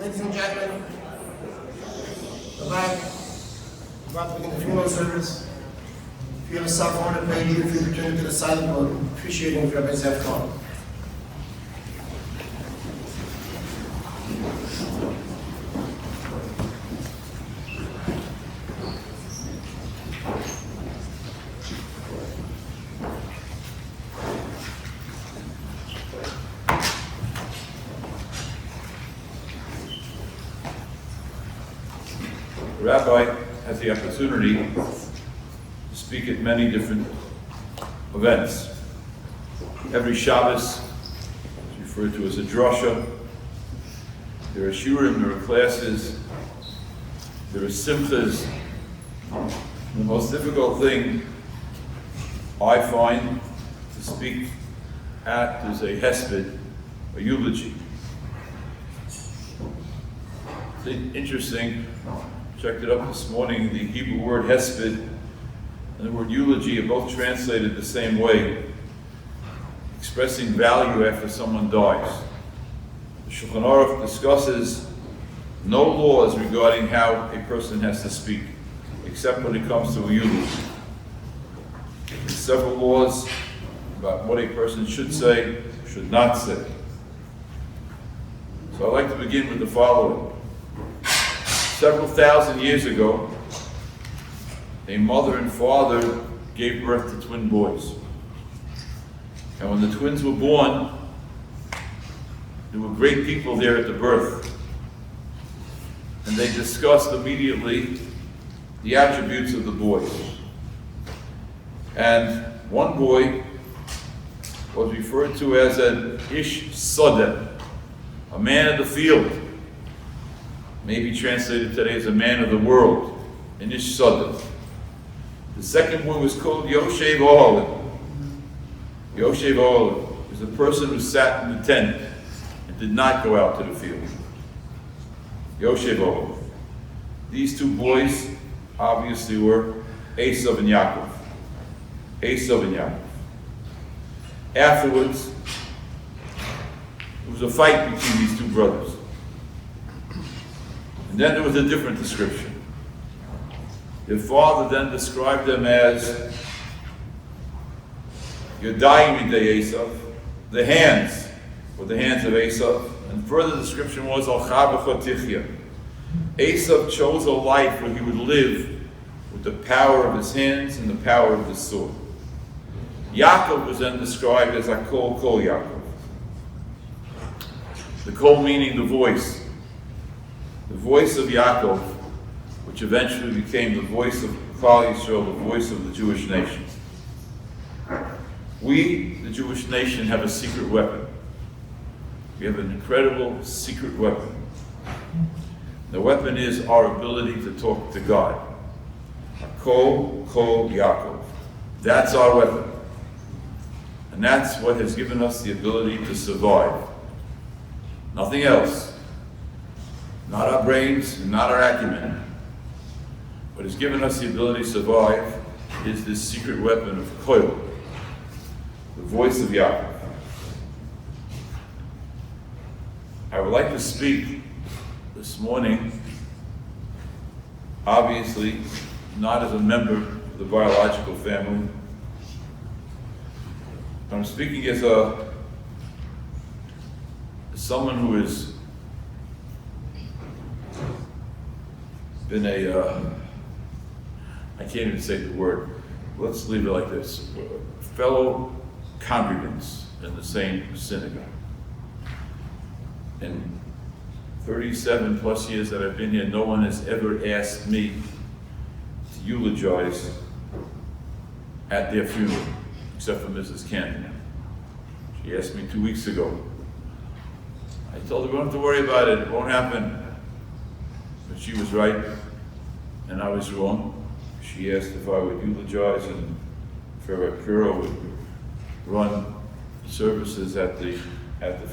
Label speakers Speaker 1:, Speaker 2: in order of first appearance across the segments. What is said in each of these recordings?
Speaker 1: Ladies and gentlemen, about to begin the funeral service. Feel a self-honored lady if you return to the silent mode, appreciating Rabbi Zev Khan.
Speaker 2: The rabbi has the opportunity to speak at many different events. Every Shabbos is referred to as a drasha. There are shurim, there are classes, there are simchas. The most difficult thing I find to speak at is a hesped, a eulogy. It's interesting. Checked it up this morning. The Hebrew word hesped and the word eulogy are both translated the same way, expressing value after someone dies. The Shulchan Aruch discusses no laws regarding how a person has to speak, except when it comes to a eulogy. There's several laws about what a person should say, should not say. So I'd like to begin with the following. Several thousand years ago, a mother and father gave birth to twin boys. And when the twins were born, there were great people there at the birth. And they discussed immediately the attributes of the boys. And one boy was referred to as an ish sadeh, a man of the field. Maybe translated today as a man of the world, an ish sadeh. The second one was called Yoshev Ohalim. Yoshev Ohalim was a person who sat in the tent and did not go out to the field. Yoshev Ohalim. These two boys obviously were Esav and Yaakov. Esav and Yaakov. Afterwards, there was a fight between these two brothers. And then there was a different description. Their father then described them as Yodayim Yidei Esav, the hands, or the hands of Esav. And further description was Al-Cha B'cha Tichya. Esav chose a life where he would live with the power of his hands and the power of the sword. Yaakov was then described as Akol Kol Yaakov. The Kol meaning the voice. The voice of Yaakov, which eventually became the voice of Klal Yisrael, the voice of the Jewish nation. We, the Jewish nation, have a secret weapon. We have an incredible secret weapon. The weapon is our ability to talk to God. Kol Yaakov. That's our weapon. And that's what has given us the ability to survive. Nothing else. Not our brains, and not our acumen. What has given us the ability to survive is this secret weapon of Koil, the voice of Yaakov. I would like to speak this morning, obviously, not as a member of the biological family. I'm speaking as someone who has been I can't even say the word, let's leave it like this, fellow congregants in the same synagogue. In 37 plus years that I've been here, no one has ever asked me to eulogize at their funeral, except for Mrs. Kandelman. She asked me 2 weeks ago. I told her, we don't have to worry about it won't happen. But she was right, and I was wrong. She asked if I would eulogize, and if Rabbi Puro would run services at the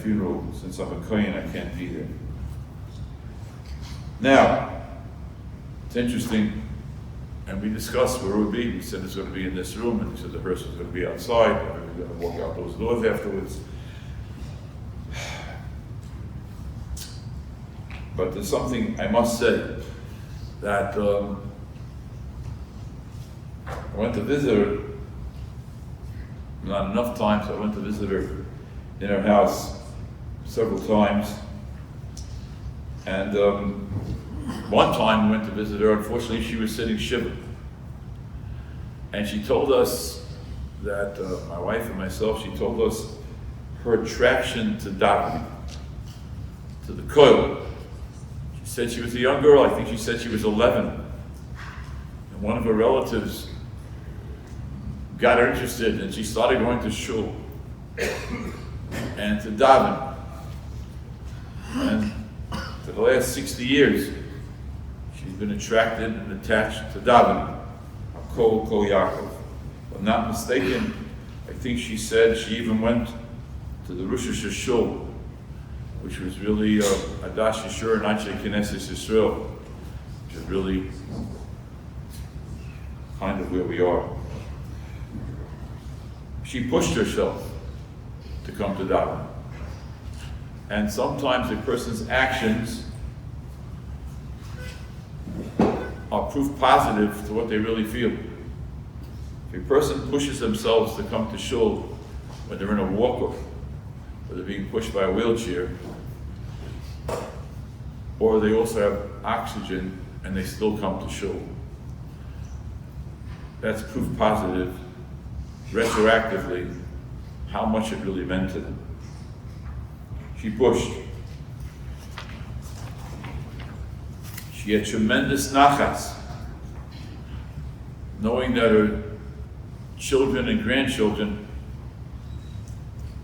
Speaker 2: funeral. Since I'm a Kohen, I can't be there. Now, it's interesting, and we discussed where it would be. We said it's going to be in this room, and he said the hearse was going to be outside, and we were going to walk out those doors afterwards. But there's something I must say, that I went to visit her, not enough times, I went to visit her in her house several times. And one time we went to visit her, unfortunately she was sitting shiva. And she told us that, my wife and myself, she told us her attraction to davening, to the koil. She said she was a young girl, I think she said she was 11. And one of her relatives got her interested and she started going to shul and to daven. And for the last 60 years, she's been attracted and attached to davening. Kol Yaakov. If I'm not mistaken, I think she said she even went to the Rosh Hashanah, which was really Adash Yeshur and Anshe Knesset Yisrael, which is really kind of where we are. She pushed herself to come to daven. And sometimes a person's actions are proof positive to what they really feel. If a person pushes themselves to come to shul when they're in a walker, or they're being pushed by a wheelchair, or they also have oxygen and they still come to shul, that's proof positive, retroactively, how much it really meant to them. She pushed. She had tremendous nachas, knowing that her children and grandchildren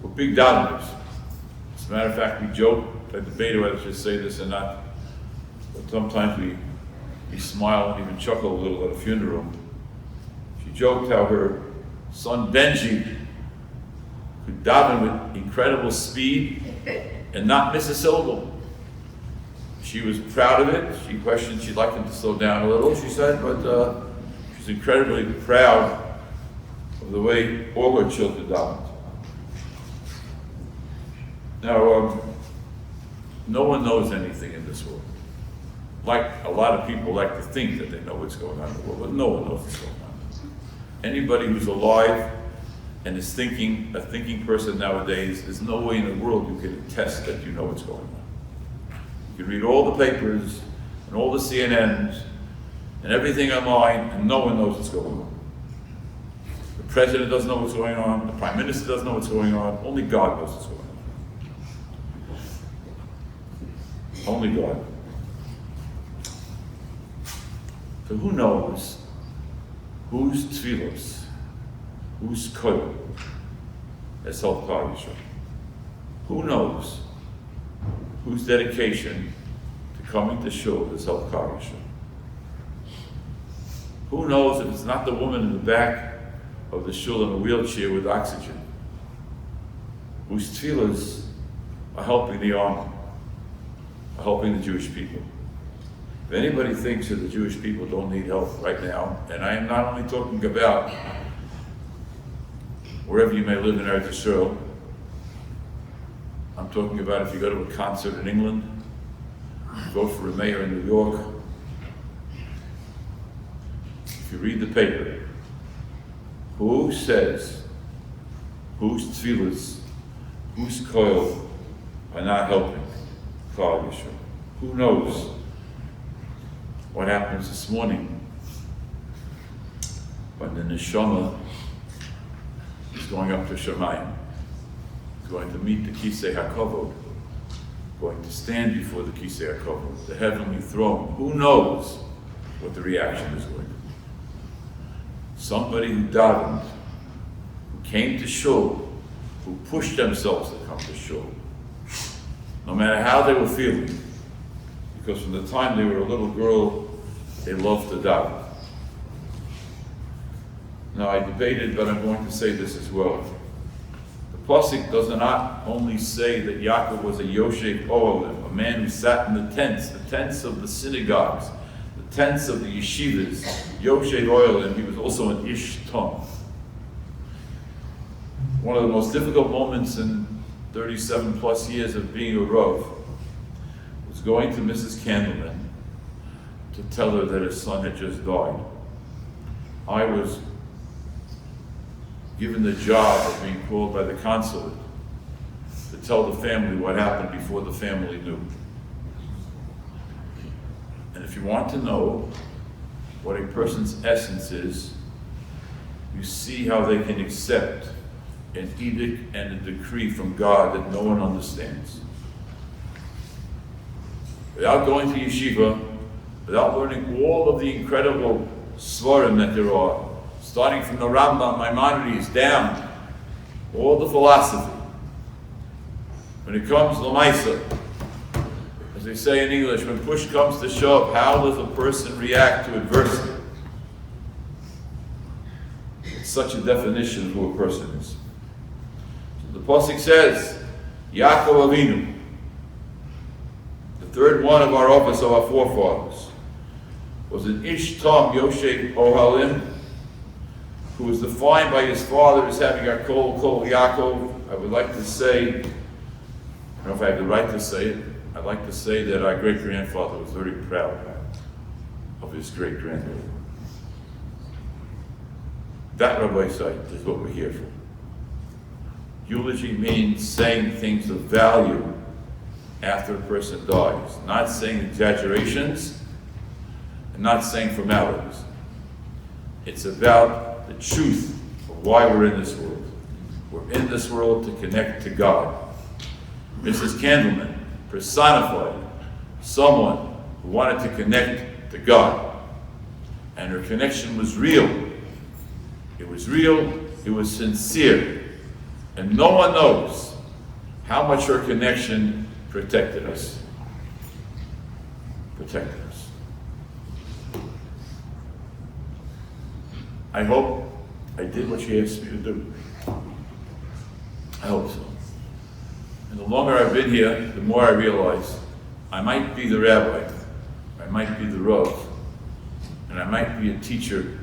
Speaker 2: were big daveners. As a matter of fact, we joke, I debated whether I should say this or not, but sometimes we smile and even chuckle a little at a funeral. She joked how her son Benji could daven with incredible speed and not miss a syllable. She was proud of it. She questioned, she'd like him to slow down a little, she said, but she's incredibly proud of the way all her children davened. Now, no one knows anything in this world. Like a lot of people like to think that they know what's going on in the world, but no one knows what's going on. Anybody who's alive and is thinking, a thinking person nowadays, there's no way in the world you can attest that you know what's going on. You can read all the papers and all the CNNs and everything online, and no one knows what's going on. The president doesn't know what's going on, the prime minister doesn't know what's going on, only God knows what's going on. Only God. So who knows whose tefillos, whose koil has helped Klal Yisrael? Who knows whose dedication to coming to shul has helped Klal Yisrael? Who knows if it's not the woman in the back of the shul in a wheelchair with oxygen, whose tefillos are helping the army, are helping the Jewish people? If anybody thinks that the Jewish people don't need help right now, and I am not only talking about wherever you may live in Eretz Yisrael, I'm talking about if you go to a concert in England, you vote for a mayor in New York, if you read the paper, who says whose tefillas, whose koil are not helping Klal Yisrael? Who knows what happens this morning when the neshama is going up to Shemayim, going to meet the Kisei HaKavod, going to stand before the Kisei HaKavod, the heavenly throne. Who knows what the reaction is going to be? Somebody who davened, who came to shul, who pushed themselves to come to shul, no matter how they were feeling, because from the time they were a little girl, they loved to daven. Now I debated, but I'm going to say this as well. The Pasuk does not only say that Yaakov was a Yoshev Ohalim, a man who sat in the tents of the synagogues, the tents of the yeshivas, Yoshev Ohalim, he was also an Ish Tom. One of the most difficult moments in 37 plus years of being a Rav was was going to Mrs. Kandelman to tell her that his son had just died. I was given the job of being called by the consulate to tell the family what happened before the family knew. And if you want to know what a person's essence is, you see how they can accept an edict and a decree from God that no one understands. Without going to yeshiva, without learning all of the incredible svarim that there are, starting from the Rambam, Maimonides, down, all the philosophy. When it comes to Lamaisa, as they say in English, when push comes to shove, how does a person react to adversity? It's such a definition of who a person is. So the Pasuk says, Yaakov Avinu, the third one of our office of our forefathers, was an Ish Tom Yoshe Ohalim, who was defined by his father as having a Kol Yaakov. I would like to say, I don't know if I have the right to say it, I'd like to say that our great-grandfather was very proud of his great-grandmother. That, Rabbi Said, is what we're here for. Eulogy means saying things of value after a person dies, not saying exaggerations, and not saying formalities. It's about the truth of why we're in this world. We're in this world to connect to God. Mrs. Kandelman personified someone who wanted to connect to God. And her connection was real. It was real, it was sincere. And no one knows how much her connection protected us. Protected us. I hope I did what she asked me to do. I hope so. And the longer I've been here, the more I realize I might be the rabbi, I might be the rav, and I might be a teacher,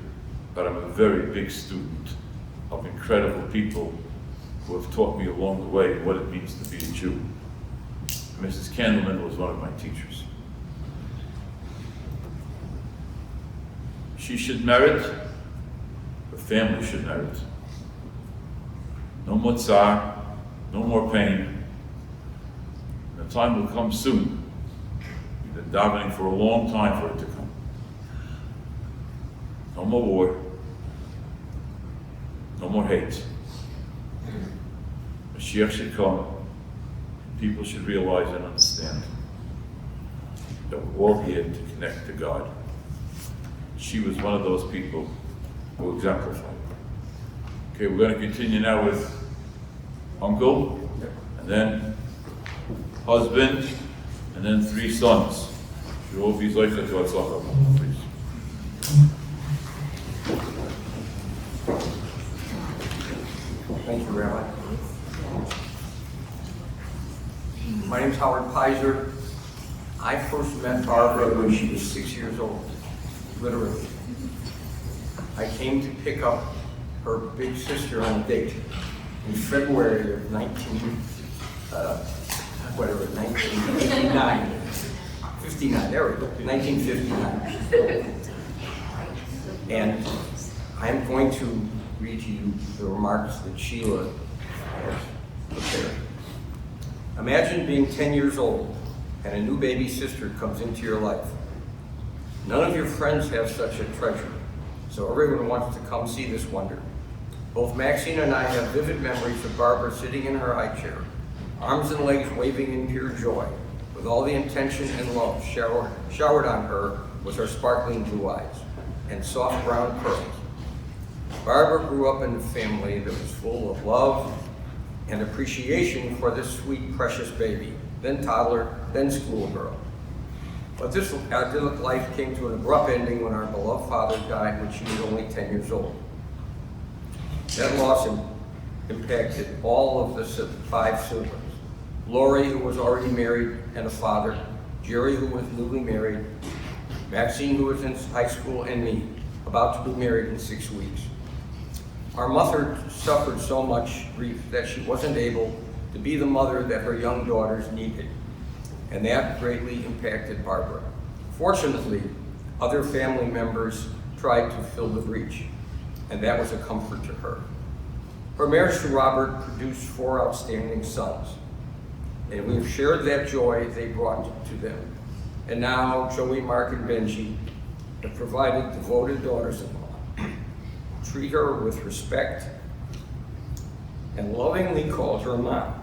Speaker 2: but I'm a very big student of incredible people who have taught me along the way what it means to be a Jew. Mrs. Kandelman was one of my teachers. She should merit, her family should merit. No more tsar, no more pain. The time will come soon. We've been davening for a long time for it to come. No more war. No more hate. Mashiach should come. People should realize and understand that we're all here to connect to God. She was one of those people who exemplified. Okay, we're going to continue now with uncle, and then husband, and then 3 sons. Should all be zocheh to Hatzlacha, please.
Speaker 3: Thank you, Rabbi. My name is Howard Pizer. I first met Barbara when she was 6 years old, literally. I came to pick up her big sister on a date in February of 1959. 59, there we go, 1959. And I'm going to read to you the remarks that Sheila has prepared. Imagine being 10 years old and a new baby sister comes into your life. None of your friends have such a treasure, so everyone wants to come see this wonder. Both Maxine and I have vivid memories of Barbara sitting in her high chair, arms and legs waving in pure joy, with all the intention and love showered on her with her sparkling blue eyes and soft brown curls. Barbara grew up in a family that was full of love and appreciation for this sweet, precious baby, then toddler, then schoolgirl. But this idyllic life came to an abrupt ending when our beloved father died when she was only 10 years old. That loss impacted all of the 5 siblings. Lori, who was already married and a father, Jerry, who was newly married, Maxine, who was in high school, and me, about to be married in 6 weeks. Our mother suffered so much grief that she wasn't able to be the mother that her young daughters needed. and that greatly impacted Barbara. Fortunately, other family members tried to fill the breach, and that was a comfort to her. Her marriage to Robert produced 4 outstanding sons, and we've shared that joy they brought to them. And now Joey, Mark, and Benji have provided devoted daughters-in-law, treat her with respect, and lovingly called her mom.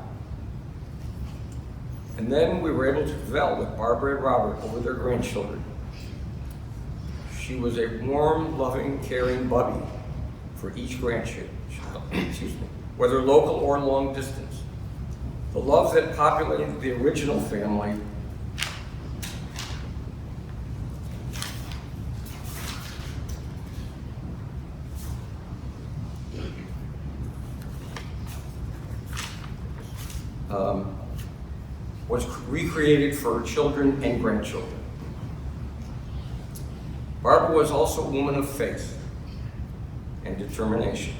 Speaker 3: And then we were able to dwell with Barbara and Robert over their grandchildren. She was a warm, loving, caring buddy for each grandchild, excuse me, whether local or long distance. The love that populated the original family was recreated for children and grandchildren. Barbara was also a woman of faith and determination,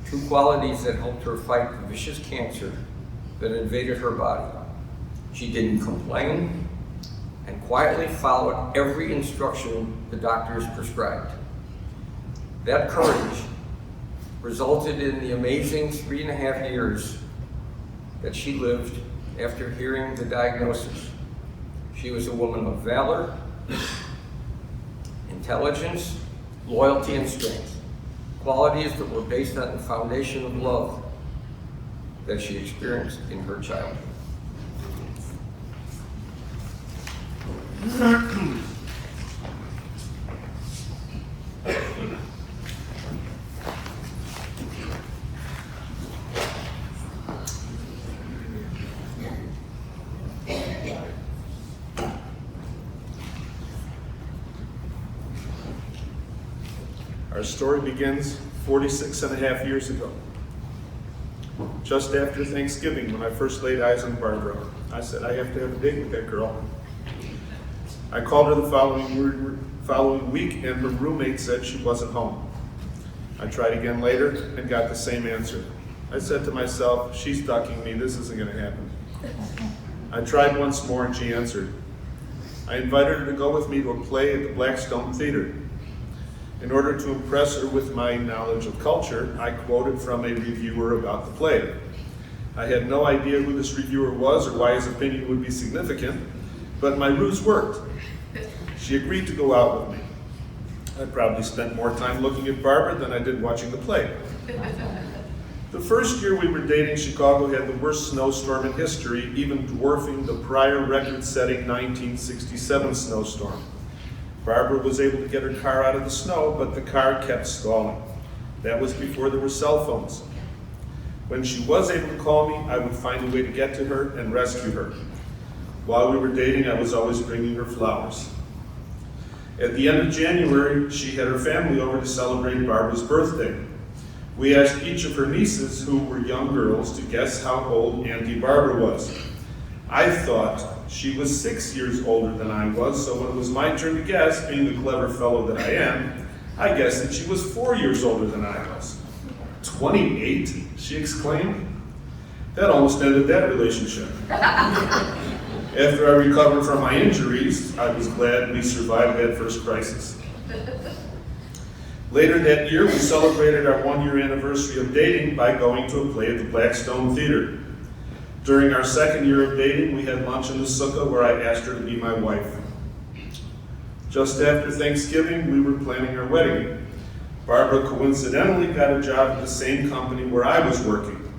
Speaker 3: 2 qualities that helped her fight the vicious cancer that invaded her body. She didn't complain and quietly followed every instruction the doctors prescribed. That courage resulted in the amazing 3.5 years that she lived after hearing the diagnosis. She was a woman of valor, intelligence, loyalty, and strength, qualities that were based on the foundation of love that she experienced in her childhood.
Speaker 4: Our story begins 46.5 years ago. Just after Thanksgiving, when I first laid eyes on Barbara, I said, I have to have a date with that girl. I called her the following week, and her roommate said she wasn't home. I tried again later and got the same answer. I said to myself, she's ducking me, this isn't gonna happen. I tried once more and she answered. I invited her to go with me to a play at the Blackstone Theater. In order to impress her with my knowledge of culture, I quoted from a reviewer about the play. I had no idea who this reviewer was or why his opinion would be significant, but my ruse worked. She agreed to go out with me. I probably spent more time looking at Barbara than I did watching the play. The first year we were dating, Chicago had the worst snowstorm in history, even dwarfing the prior record-setting 1967 snowstorm. Barbara was able to get her car out of the snow, but the car kept stalling. That was before there were cell phones. When she was able to call me, I would find a way to get to her and rescue her. While we were dating, I was always bringing her flowers. At the end of January, she had her family over to celebrate Barbara's birthday. We asked each of her nieces, who were young girls, to guess how old Auntie Barbara was. I thought she was 6 years older than I was, so when it was my turn to guess, being the clever fellow that I am, I guessed that she was 4 years older than I was. 28, she exclaimed. That almost ended that relationship. After I recovered from my injuries, I was glad we survived that first crisis. Later that year, we celebrated our 1-year anniversary of dating by going to a play at the Blackstone Theater. During our 2nd year of dating, we had lunch in the sukkah where I asked her to be my wife. Just after Thanksgiving, we were planning our wedding. Barbara coincidentally got a job at the same company where I was working.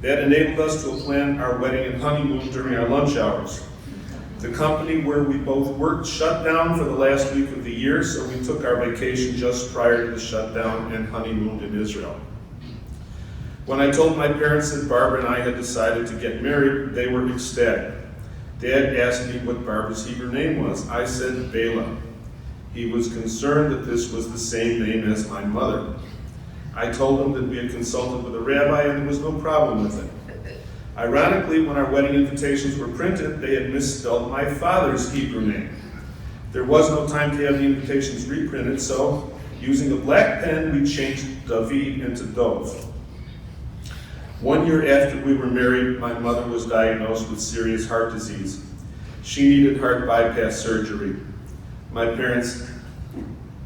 Speaker 4: That enabled us to plan our wedding and honeymoon during our lunch hours. The company where we both worked shut down for the last week of the year, so we took our vacation just prior to the shutdown and honeymooned in Israel. When I told my parents that Barbara and I had decided to get married, they were ecstatic. Dad asked me what Barbara's Hebrew name was. I said Bela. He was concerned that this was the same name as my mother. I told him that we had consulted with a rabbi and there was no problem with it. Ironically, when our wedding invitations were printed, they had misspelled my father's Hebrew name. There was no time to have the invitations reprinted, so using a black pen, we changed David into Dov. 1 year after we were married, my mother was diagnosed with serious heart disease. She needed heart bypass surgery. My parents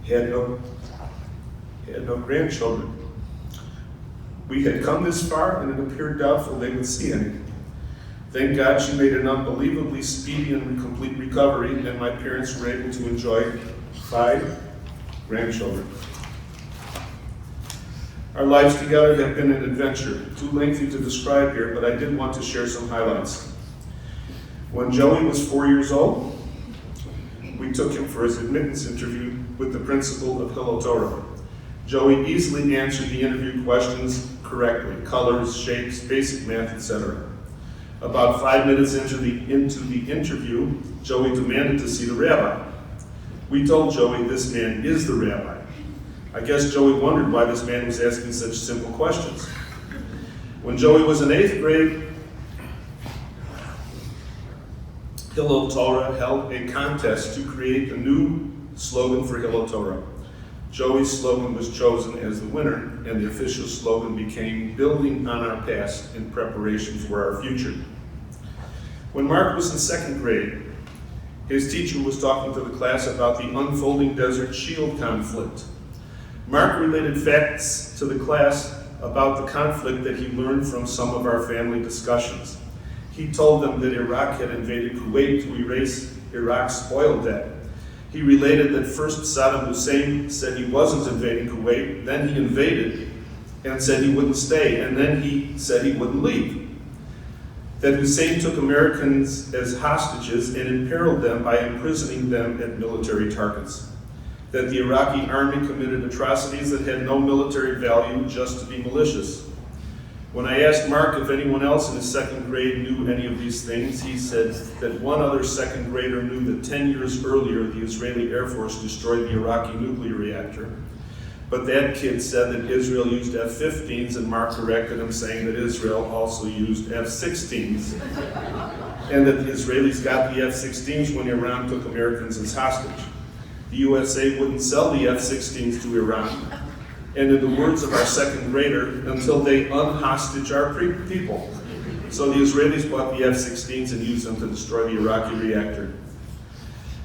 Speaker 4: had no grandchildren. We had come this far, and it appeared doubtful they would see any. Thank God she made an unbelievably speedy and complete recovery, and my parents were able to enjoy 5 grandchildren. Our lives together have been an adventure, too lengthy to describe here, but I did want to share some highlights. When Joey was 4 years old, we took him for his admittance interview with the principal of Hillel Torah. Joey easily answered the interview questions correctly: colors, shapes, basic math, etc. About 5 minutes into the interview, Joey demanded to see the rabbi. We told Joey this man is the rabbi. I guess Joey wondered why this man was asking such simple questions. When Joey was in 8th grade, Hillel Torah held a contest to create a new slogan for Hillel Torah. Joey's slogan was chosen as the winner, and the official slogan became "Building on our past in preparation for our future." When Mark was in 2nd grade, his teacher was talking to the class about the unfolding Desert Shield conflict. Mark related facts to the class about the conflict that he learned from some of our family discussions. He told them that Iraq had invaded Kuwait to erase Iraq's oil debt. He related that first Saddam Hussein said he wasn't invading Kuwait, then he invaded and said he wouldn't stay, and then he said he wouldn't leave. That Hussein took Americans as hostages and imperiled them by imprisoning them at military targets. That the Iraqi army committed atrocities that had no military value, just to be malicious. When I asked Mark if anyone else in his 2nd grade knew any of these things, he said that one other 2nd grader knew that 10 years earlier the Israeli Air Force destroyed the Iraqi nuclear reactor. But that kid said that Israel used F-15s, and Mark corrected him, saying that Israel also used F-16s, and that the Israelis got the F-16s when Iran took Americans as hostage. The USA wouldn't sell the F-16s to Iran, and in the words of our 2nd grader, until they unhostage our people. So the Israelis bought the F-16s and used them to destroy the Iraqi reactor.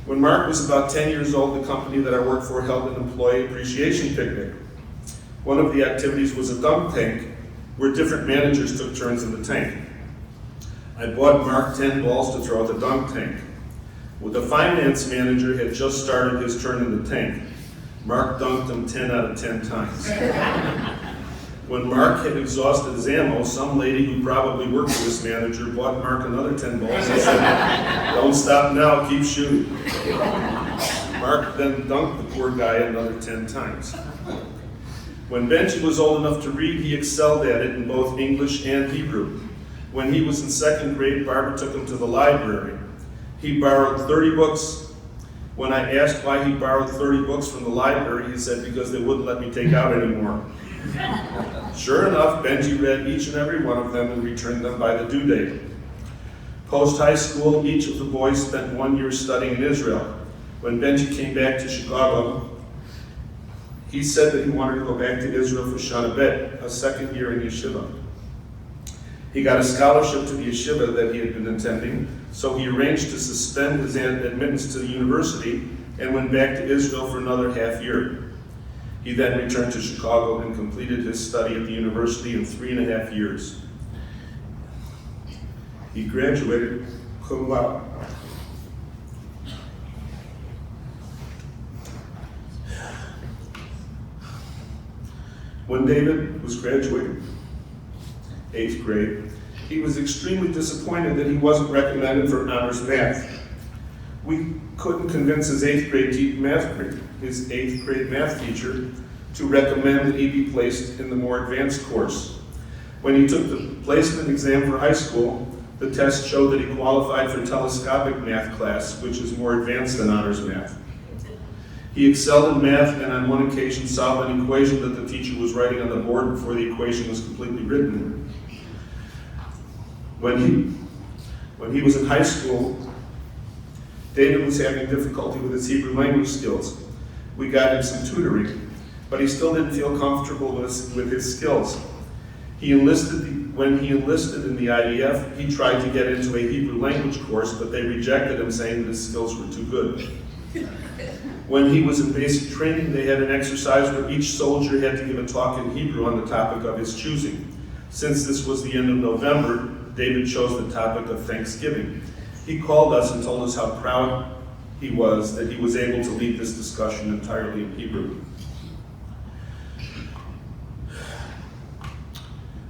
Speaker 4: When Mark was about 10 years old, the company that I worked for held an employee appreciation picnic. One of the activities was a dunk tank, where different managers took turns in the tank. I bought Mark 10 balls to throw at the dunk tank. Well, the finance manager had just started his turn in the tank. Mark dunked him 10 out of 10 times. When Mark had exhausted his ammo, some lady who probably worked for this manager bought Mark another 10 balls and said, "Don't stop now, keep shooting." Mark then dunked the poor guy another 10 times. When Benji was old enough to read, he excelled at it in both English and Hebrew. When he was in 2nd grade, Barbara took him to the library. He borrowed 30 books. When I asked why he borrowed 30 books from the library, he said, "Because they wouldn't let me take out anymore." Sure enough, Benji read each and every one of them and returned them by the due date. Post-high school, each of the boys spent 1 year studying in Israel. When Benji came back to Chicago, he said that he wanted to go back to Israel for Shana Bet, a 2nd year in yeshiva. He got a scholarship to the yeshiva that he had been attending, so he arranged to suspend his admittance to the university and went back to Israel for another half year. He then returned to Chicago and completed his study at the university in 3.5 years. He graduated cum laude. When David was graduating, 8th grade, he was extremely disappointed that he wasn't recommended for honors math. We couldn't convince his 8th grade math teacher to recommend that he be placed in the more advanced course. When he took the placement exam for high school, the test showed that he qualified for telescopic math class, which is more advanced than honors math. He excelled in math, and on one occasion solved an equation that the teacher was writing on the board before the equation was completely written. When he was in high school, David was having difficulty with his Hebrew language skills. We got him some tutoring, but he still didn't feel comfortable with his skills. He enlisted when he enlisted in the IDF, he tried to get into a Hebrew language course, but they rejected him, saying that his skills were too good. When he was in basic training, they had an exercise where each soldier had to give a talk in Hebrew on the topic of his choosing. Since this was the end of November, David chose the topic of Thanksgiving. He called us and told us how proud he was that he was able to lead this discussion entirely in Hebrew.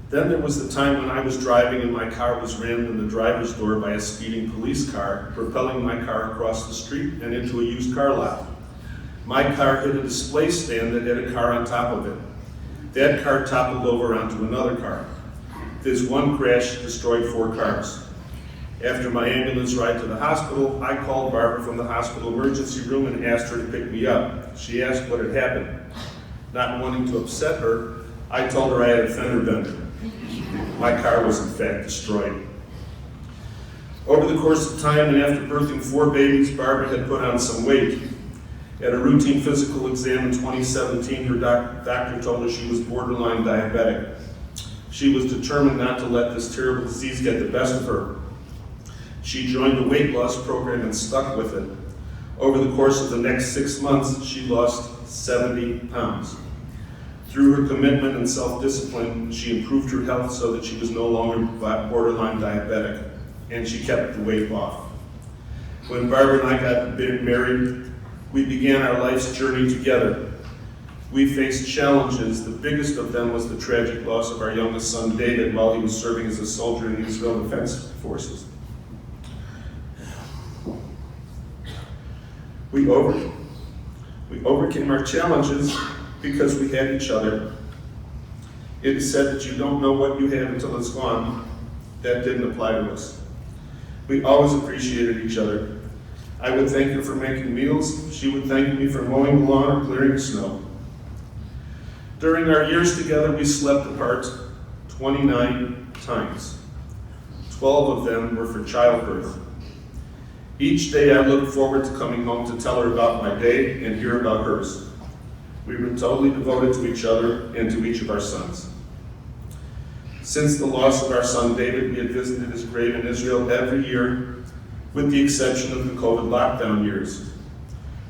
Speaker 4: Then there was the time when I was driving and my car was rammed in the driver's door by a speeding police car, propelling my car across the street and into a used car lot. My car hit a display stand that had a car on top of it. That car toppled over onto another car. This one crash destroyed 4 cars. After my ambulance ride to the hospital, I called Barbara from the hospital emergency room and asked her to pick me up. She asked what had happened. Not wanting to upset her, I told her I had a fender bender. My car was in fact destroyed. Over the course of time and after birthing 4 babies, Barbara had put on some weight. At a routine physical exam in 2017, her doctor told her she was borderline diabetic. She was determined not to let this terrible disease get the best of her. She joined a weight loss program and stuck with it. Over the course of the next 6 months, she lost 70 pounds. Through her commitment and self-discipline, she improved her health so that she was no longer borderline diabetic, and she kept the weight off. When Barbara and I got married, we began our life's journey together. We faced challenges. The biggest of them was the tragic loss of our youngest son, David, while he was serving as a soldier in the Israel Defense Forces. We overcame our challenges because we had each other. It is said that you don't know what you have until it's gone. That didn't apply to us. We always appreciated each other. I would thank her for making meals. She would thank me for mowing the lawn or clearing the snow. During our years together, we slept apart 29 times. 12 of them were for childbirth. Each day I looked forward to coming home to tell her about my day and hear about hers. We were totally devoted to each other and to each of our sons. Since the loss of our son David, we had visited his grave in Israel every year, with the exception of the COVID lockdown years.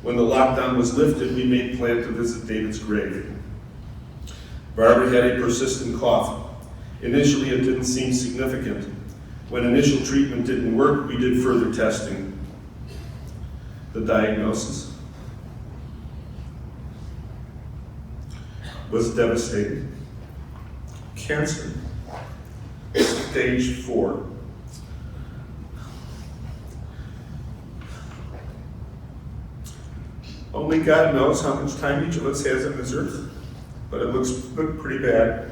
Speaker 4: When the lockdown was lifted, we made plans to visit David's grave. Barbara had a persistent cough. Initially, it didn't seem significant. When initial treatment didn't work, we did further testing. The diagnosis was devastating. Cancer, stage 4. Only God knows how much time each of us has on this earth, but it looked pretty bad.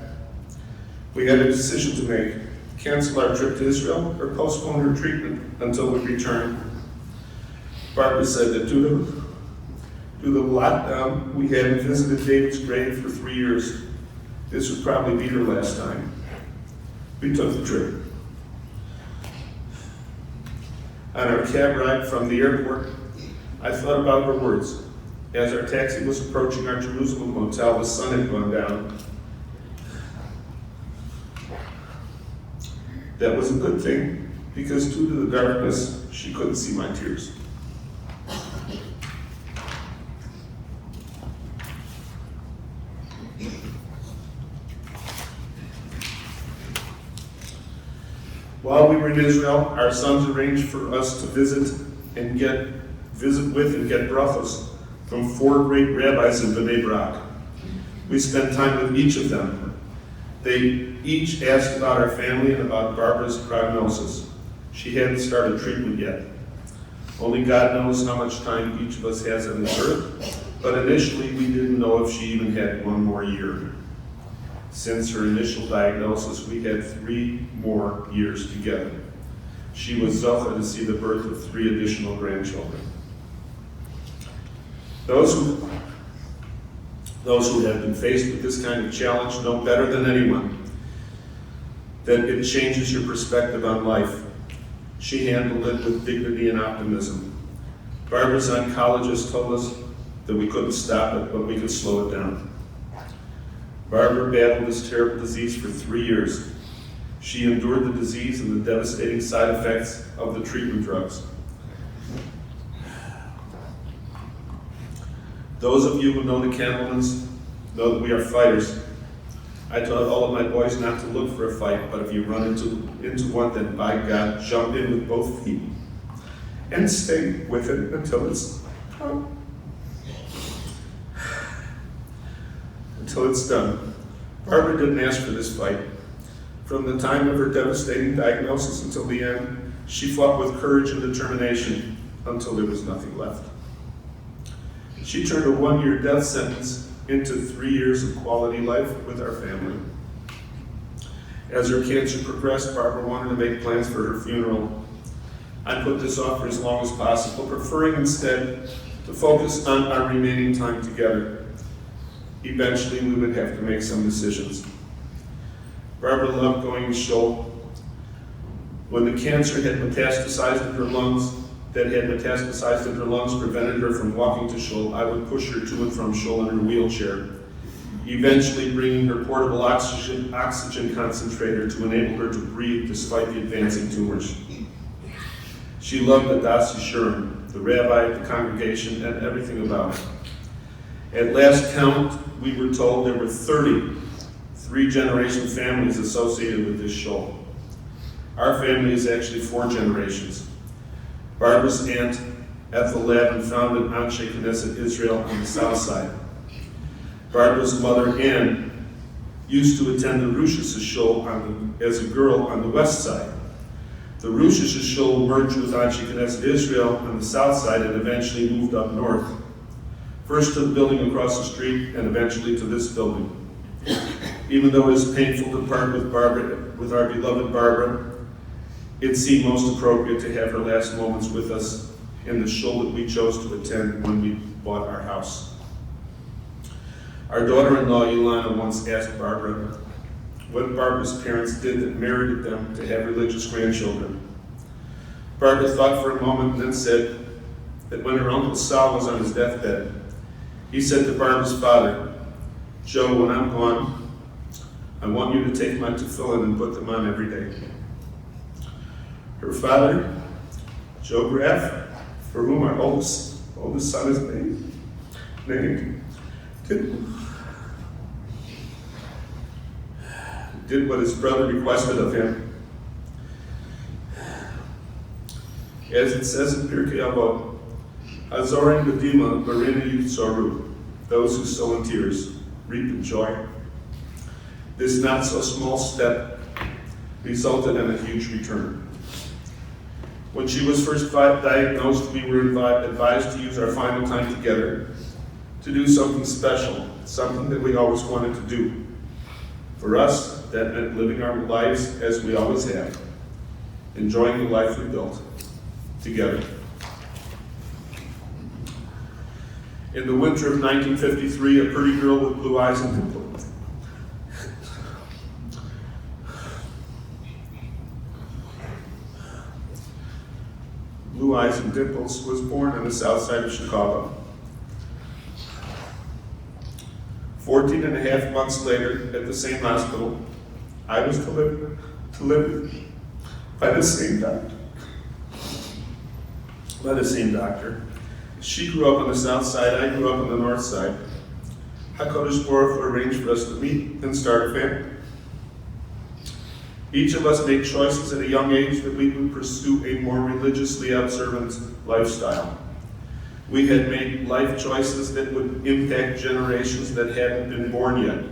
Speaker 4: We had a decision to make: cancel our trip to Israel or postpone her treatment until we return. Barbara said that due to the lockdown, we hadn't visited David's grave for 3 years. This would probably be her last time. We took the trip. On our cab ride from the airport, I thought about her words. As our taxi was approaching our Jerusalem motel, the sun had gone down. That was a good thing, because due to the darkness, she couldn't see my tears. While we were in Israel, our sons arranged for us to visit with and get brachos from 4 great rabbis in Bnei Brak. We spent time with each of them. They each asked about our family and about Barbara's prognosis. She hadn't started treatment yet. Only God knows how much time each of us has on this earth, but initially we didn't know if she even had 1 more year. Since her initial diagnosis, we had 3 more years together. She was zocha to see the birth of 3 additional grandchildren. Those who have been faced with this kind of challenge know better than anyone that it changes your perspective on life. She handled it with dignity and optimism. Barbara's oncologist told us that we couldn't stop it, but we could slow it down. Barbara battled this terrible disease for 3 years. She endured the disease and the devastating side effects of the treatment drugs. Those of you who know the Kandelmans know that we are fighters. I taught all of my boys not to look for a fight, but if you run into one, then by God, jump in with both feet and stay with it until it's done. Barbara didn't ask for this fight. From the time of her devastating diagnosis until the end, she fought with courage and determination until there was nothing left. She turned a 1-year death sentence into 3 years of quality life with our family. As her cancer progressed, Barbara wanted to make plans for her funeral. I put this off for as long as possible, preferring instead to focus on our remaining time together. Eventually, we would have to make some decisions. Barbara loved going to Shoal. When the cancer had metastasized in her lungs, prevented her from walking to Shoal, I would push her to and from Shoal in her wheelchair, eventually bringing her portable oxygen concentrator to enable her to breathe despite the advancing tumors. She loved the Dasi Shurim, the rabbi, the congregation, and everything about it. At last count, we were told there were 30 three-generation families associated with this Shoal. Our family is actually 4 generations. Barbara's aunt, Ethel Lavin, founded Anshe Knesset Israel on the south side. Barbara's mother, Ann, used to attend the Rosh Hashanah as a girl on the west side. The Rosh Hashanah merged with Anshe Knesset Israel on the south side and eventually moved up north. First to the building across the street and eventually to this building. Even though it is painful to part with our beloved Barbara, it seemed most appropriate to have her last moments with us in the shul that we chose to attend when we bought our house. Our daughter-in-law, Yolanda, once asked Barbara what Barbara's parents did that merited them to have religious grandchildren. Barbara thought for a moment and then said that when her Uncle Sal was on his deathbed, he said to Barbara's father, "Joe, when I'm gone, I want you to take my tefillin and put them on every day." Her father, Joe Graff, for whom our oldest son is named, did what his brother requested of him. As it says in Pirkei Avot, Hazorim b'dima barina yitzoru, those who sow in tears reap in joy. This not-so-small step resulted in a huge return. When she was first diagnosed, we were advised to use our final time together to do something special, something that we always wanted to do. For us, that meant living our lives as we always have, enjoying the life we built together. In the winter of 1953, a pretty girl with blue eyes and dimples. Blue eyes and dimples was born on the south side of Chicago. 14 and a half months later, at the same hospital, I was delivered by the same doctor. She grew up on the south side, I grew up on the north side. HaKadosh Baruch Hu arranged for us to meet and start a family. Each of us made choices at a young age that we would pursue a more religiously observant lifestyle. We had made life choices that would impact generations that hadn't been born yet.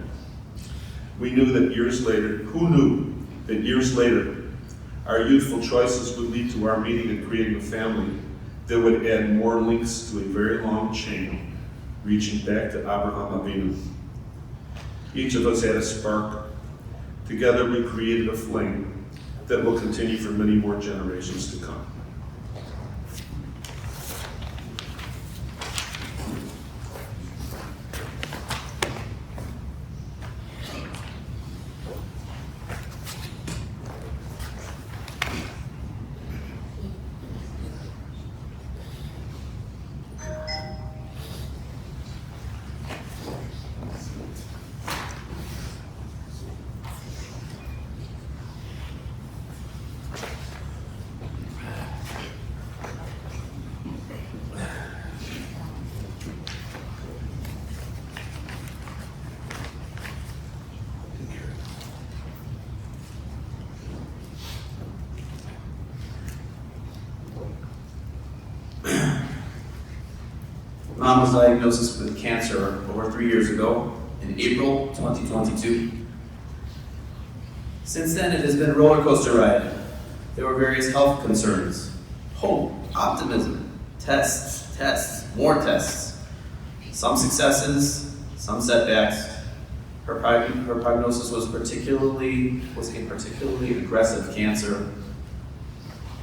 Speaker 4: We knew that years later, who knew that years later, our youthful choices would lead to our meeting and creating a family that would add more links to a very long chain, reaching back to Abraham Avinu. Each of us had a spark. Together we created a flame that will continue for many more generations to come.
Speaker 5: mom was diagnosed with cancer over 3 years ago, in April 2022. Since then, it has been a roller coaster ride. There were various health concerns, hope, optimism, tests, more tests, some successes, some setbacks. Her prognosis was a particularly aggressive cancer,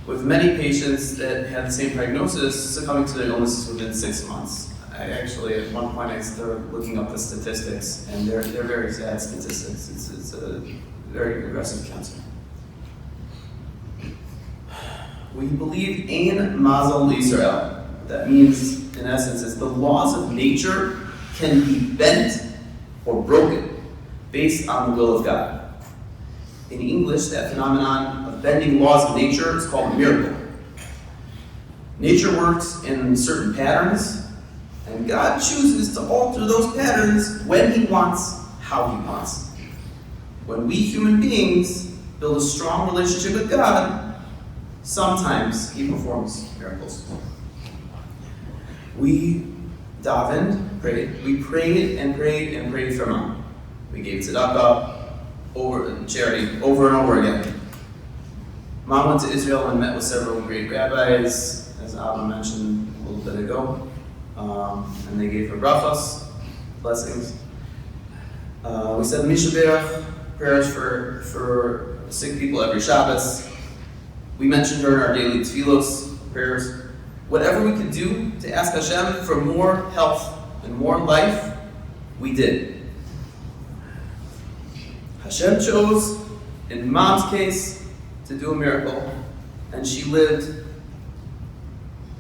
Speaker 5: with many patients that had the same prognosis succumbing to their illnesses within 6 months. At one point, I started looking up the statistics, and they're very sad statistics. It's a very aggressive cancer. We believe Ein Mazel Yisrael. That means, in essence, is the laws of nature can be bent or broken based on the will of God. In English, that phenomenon of bending laws of nature is called a miracle. Nature works in certain patterns, and God chooses to alter those patterns when He wants, how He wants. When we human beings build a strong relationship with God, sometimes He performs miracles. We davened, prayed. We prayed and prayed and prayed for Mom. We gave tzedakah, charity, over and over again. Mom went to Israel and met with several great rabbis, as Abba mentioned a little bit ago, and they gave her brachos, blessings. We said Mishaberach, prayers for sick people every Shabbos. We mentioned her in our daily tefillos, prayers. Whatever we could do to ask Hashem for more health and more life, we did. Hashem chose, in Mom's case, to do a miracle, and she lived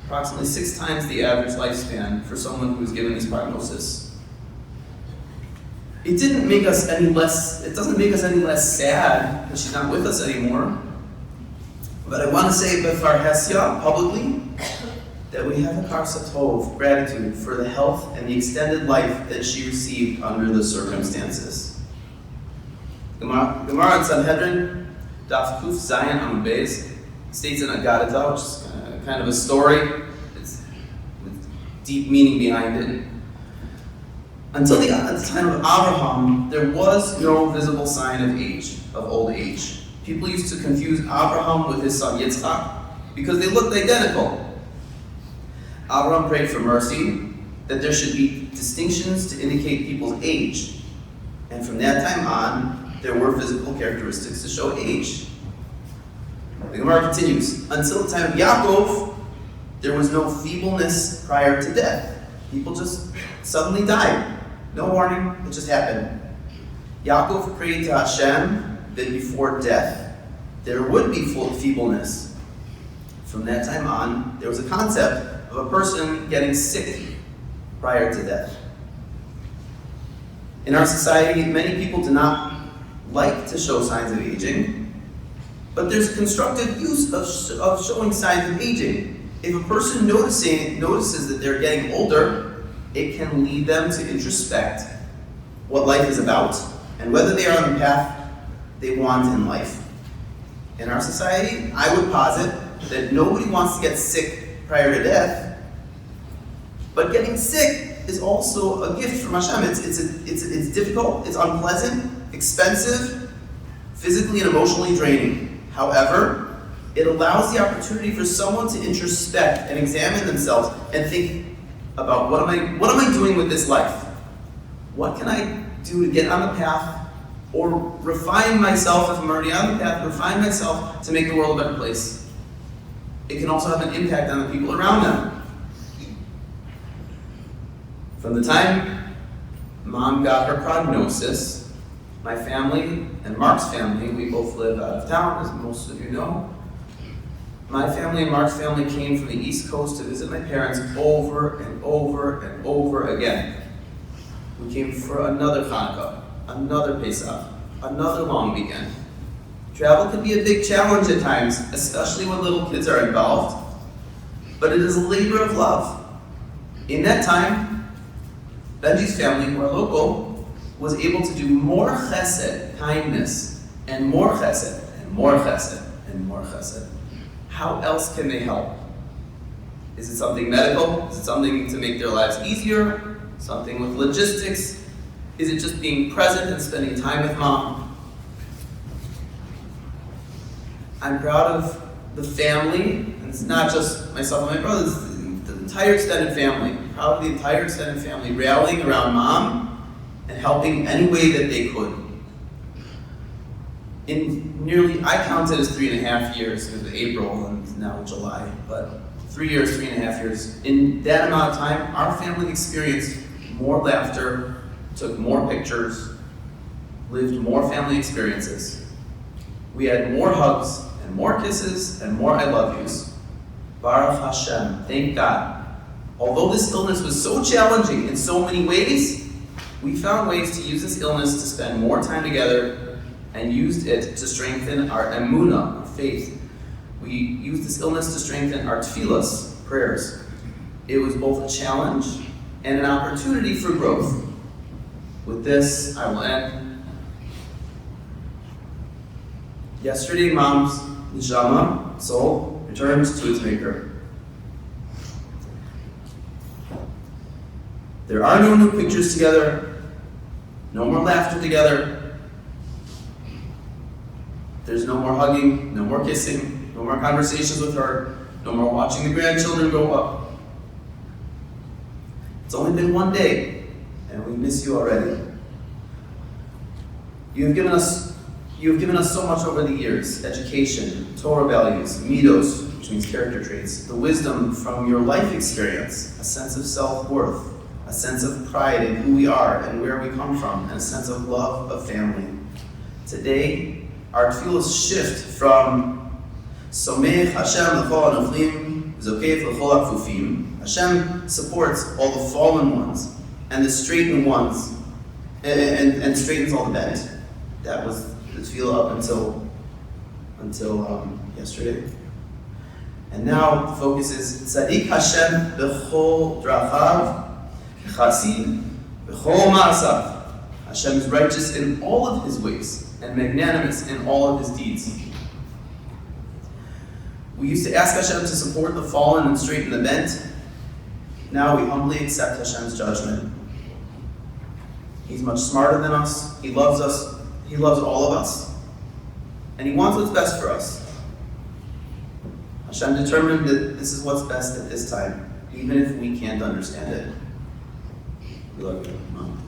Speaker 5: approximately 6 times the average lifespan for someone who was given this prognosis. It doesn't make us any less sad that she's not with us anymore. But I want to say before Hesya publicly that we have a karsa tov, gratitude for the health and the extended life that she received under the circumstances. Gemara in Sanhedrin, Daf Kuf Zayin Amud Beis, states in Agadata, which is kind of a story. It's with deep meaning behind it. Until the time of Abraham, there was no visible sign of old age. People used to confuse Abraham with his son Yitzchak because they looked identical. Abraham prayed for mercy, that there should be distinctions to indicate people's age. And from that time on, there were physical characteristics to show age. The Gemara continues, until the time of Yaakov, there was no feebleness prior to death. People just suddenly died. No warning, it just happened. Yaakov prayed to Hashem that before death, there would be feebleness. From that time on, there was a concept of a person getting sick prior to death. In our society, many people do not like to show signs of aging, but there's a constructive use of showing signs of aging. If a person notices that they're getting older, it can lead them to introspect what life is about and whether they are on the path they want in life. In our society, I would posit that nobody wants to get sick prior to death, but getting sick is also a gift from Hashem. It's difficult, it's unpleasant, expensive, physically and emotionally draining. However, it allows the opportunity for someone to introspect and examine themselves and think about what am I doing with this life? What can I do to get on the path or refine myself if I'm already on the path, refine myself to make the world a better place? It can also have an impact on the people around them. From the time Mom got her prognosis, my family and Mark's family, we both live out of town, as most of you know. My family and Mark's family came from the East Coast to visit my parents over and over and over again. We came for another Hanukkah, another Pesach, another long weekend. Travel can be a big challenge at times, especially when little kids are involved, but it is a labor of love. In that time, Benji's family, who are local, was able to do more chesed, kindness, and more chesed, and more chesed, and more chesed. How else can they help? Is it something medical? Is it something to make their lives easier? Something with logistics? Is it just being present and spending time with mom? I'm proud of the family, and it's not just myself and my brothers, the entire extended family. I'm proud of the entire extended family rallying around mom and helping any way that they could. In nearly, I counted as 3.5 years, it was April and now July, but 3 years, 3.5 years. In that amount of time, our family experienced more laughter, took more pictures, lived more family experiences. We had more hugs and more kisses and more I love yous. Baruch Hashem, thank God. Although this illness was so challenging in so many ways, we found ways to use this illness to spend more time together and used it to strengthen our emunah, our faith. We used this illness to strengthen our tefillas, prayers. It was both a challenge and an opportunity for growth. With this, I will end. Yesterday, mom's neshama, soul, returned to its maker. There are no new pictures together, no more laughter together. There's no more hugging, no more kissing, no more conversations with her, no more watching the grandchildren grow up. It's only been one day, and we miss you already. You have given us so much over the years: education, Torah values, midos, which means character traits, the wisdom from your life experience, a sense of self-worth, a sense of pride in who we are and where we come from, and a sense of love of family. Today, our tefillos shift from Somech Hashem l'chol hanoflim, Zokef l'chol hakfufim. Hashem supports all the fallen ones and the straightened ones, and straightens all the bent. That was the tefillah up until yesterday. And now the focus is Tzadik Hashem b'chol drachav, Chasid b'chol ma'asav. Hashem is righteous in all of his ways and magnanimous in all of his deeds. We used to ask Hashem to support the fallen and straighten the bent. Now we humbly accept Hashem's judgment. He's much smarter than us. He loves all of us. And he wants what's best for us. Hashem determined that this is what's best at this time, even if we can't understand it. We love you, Mom.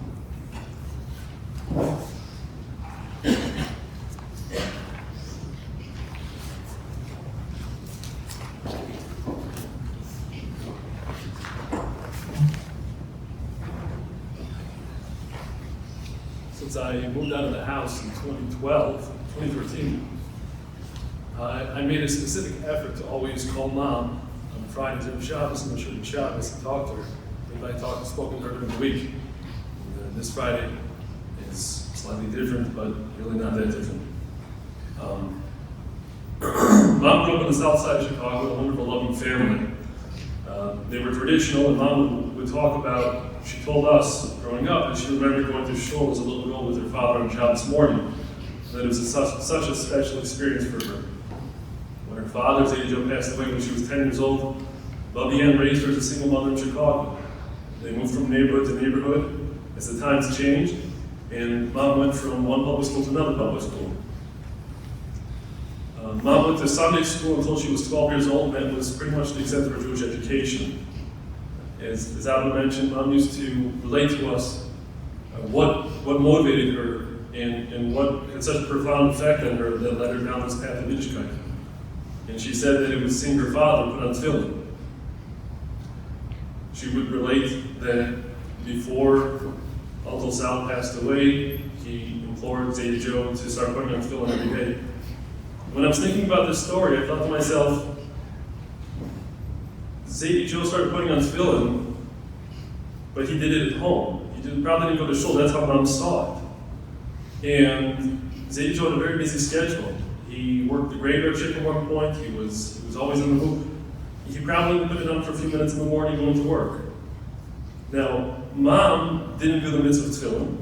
Speaker 6: Since I moved out of the house in 2013, I made a specific effort to always call Mom on Fridays and Shabbos and Shul Shabbos and talk to her. If I spoken to her during the week. This Friday is slightly different, but really not that different. Mom grew up on the south side of Chicago, a wonderful, loving family. They were traditional, and Mom would talk about, she told us growing up that she remembered going to shul as a little girl with her father on Shabbos morning. That it was such a special experience for her. When her father, Zayjo, passed away when she was 10 years old, Bubby Ann raised her as a single mother in Chicago. They moved from neighborhood to neighborhood as the times changed, and Mom went from one public school to another public school. Mom went to Sunday school until she was 12 years old, and that was pretty much the extent of her Jewish education. As Alba mentioned, Mom used to relate to us what motivated her and what had such a profound effect on her that led her down this path of Yiddishkeit. And she said that it was seeing her father put on tefillin. She would relate that before Uncle Sal passed away, he implored Zayda Joe to start putting on tefillin every day. When I was thinking about this story, I thought to myself, Zayda Joe started putting on tefillin, but he did it at home. He probably didn't go to shul. That's how Mom saw it. And Zayda Joe had a very busy schedule. He worked the graveyard shift at one point. He was always in the hoop. He probably put it on for a few minutes in the morning going to work. Now, Mom didn't do the mitzvah tefillin.